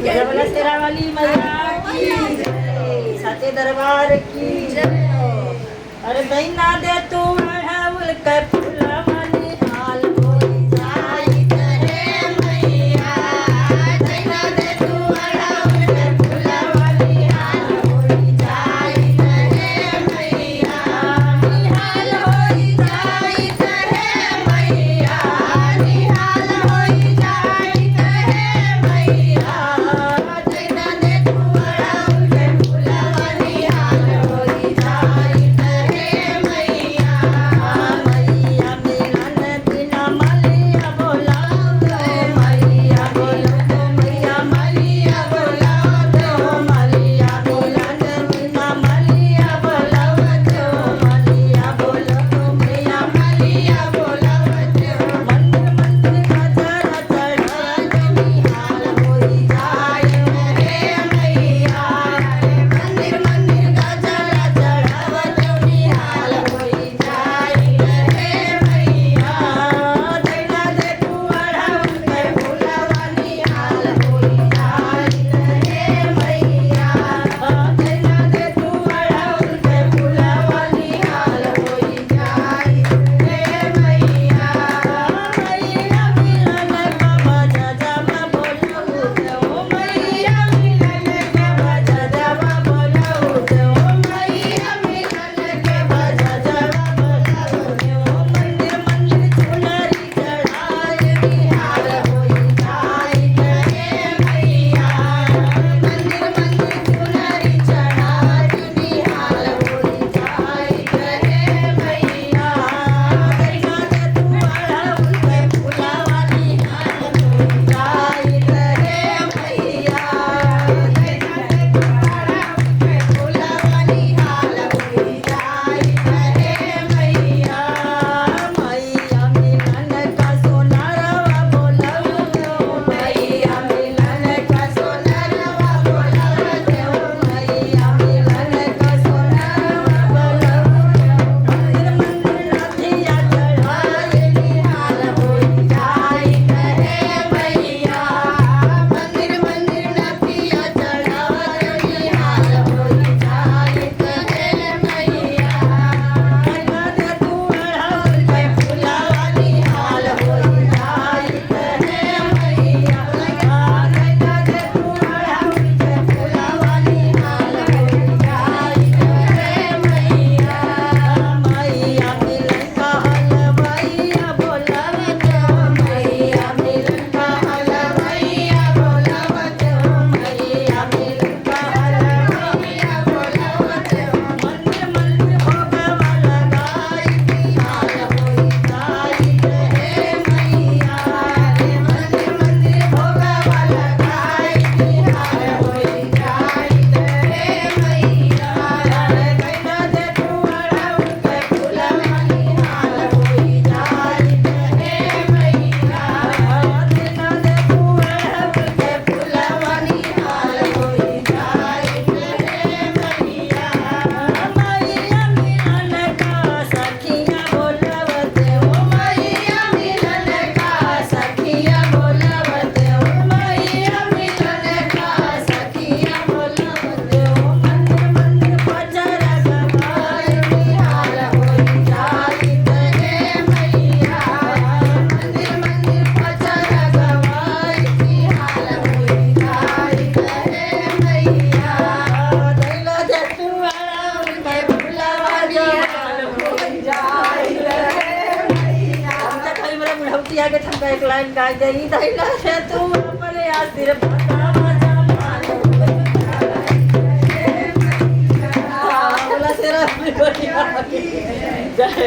जबला तेरा वाली मैया की जय, साचे दरबार की जय। अरे दैना दे तू अढ़ाउल के फुलवानी हाल होई जाई करे मैया। दैना दे तू अढ़ाउल के फुलवानी हाल होई जाई करे मैया। निहाल होई जाई करे मैया। निहाल होई जाई करे मैया। दैना दे तू अढ़ाउल के फुलवानी हाल होई जाई करे मैया। मैया मिलन बिना मलिया बोलाओ तो मैया बोलो तो मैया मलिया बोलाओ तो मलिया मिलन बिना मलिया बोलाओ तो मलिया बोलो तो मैया मलिया बोलाओ तो मंदिर मंदिर गजरा चढ़ा निहाल होई जाए रे मैया। मंदिर मंदिर गजरा चढ़ावा तो निहाल होई जाए रे मैया। दैना दे तू अढ़ाउल के फुलवा निहाल होई जाए रे मैया। दैना दे तू अढ़ाउल के फुलवा निहाल होई जाए रे मैया। मैया मिलन का बजा जावा बोलऊ तो मैया मिलन के बजा जावा बोलऊ तो मैया मिलन के बजा जावा बोलऊ तो मंदिर मंदिर चुनरी चढ़ाए निहाल होई जाए रे मैया। मंदिर मंदिर चुनरी चढ़ाए निहाल होई जाए रे मैया। दैना दे तू अढ़ाउल के फुलवा निहाल होई जाए रे मैया। दैना दे तू अढ़ाउल के फुलवा निहाल होई जाए रे मैया। मैया मिलन का सोनारवा बोलऊ तो मैया मिलन का सोनारवा बोलऊ तो मैया मिलन का सोनारवा बोलऊ तो मंदिर मंदिर नथिया चढ़ाए निहाल होई जाए रे मैया। मंदिर मंदिर नथिया चढ़ाए निहाल होई जाए रे मैया। दैना दे तू अढ़ाउल के फुलवा निहाल होई जाए रे मैया। दैना दे तू अढ़ाउल के फुलवा निहाल होई जाए रे मैया। मैया मिलन का हलवैया बोलाव तो मैया मिलन का हलवैया बोलाव तो मैया मिलन का हलवैया बोलाव तो मंदिर मंदिर भोगवा लगाई निहाल होई जाए रे मैया। मंदिर मंदिर भोगवा लगाई निहाल होई जाए रे मैया। दैना दे तू अढ़ाउल के फुलवा निहाल होई जाए रे मैया। दैना दे तू अढ़ाउल के फुलवा निहाल होई जाए रे मैया। मैया मिलन का सखिया बोलवते हो मैया मिलन का सखिया बोलवते हो मैया मिलन का सखिया बोलवते हो। मंदिर मंदिर पचरा गवाए निहाल होई जाए रे मैया। मंदिर मंदिर पचरा गवाए निहाल होई जाए रे मैया। दैना दे तू अढ़ाउल के फुलवा निहाल होई जाए रे मैया। आमच्या खाली मला बुढावती आगे थांबा एक लाईन गाय देई दैना दे तू अपने आशीर्वाद माझा मान होई जाए रे मैया। बोला तेरा वाली जय।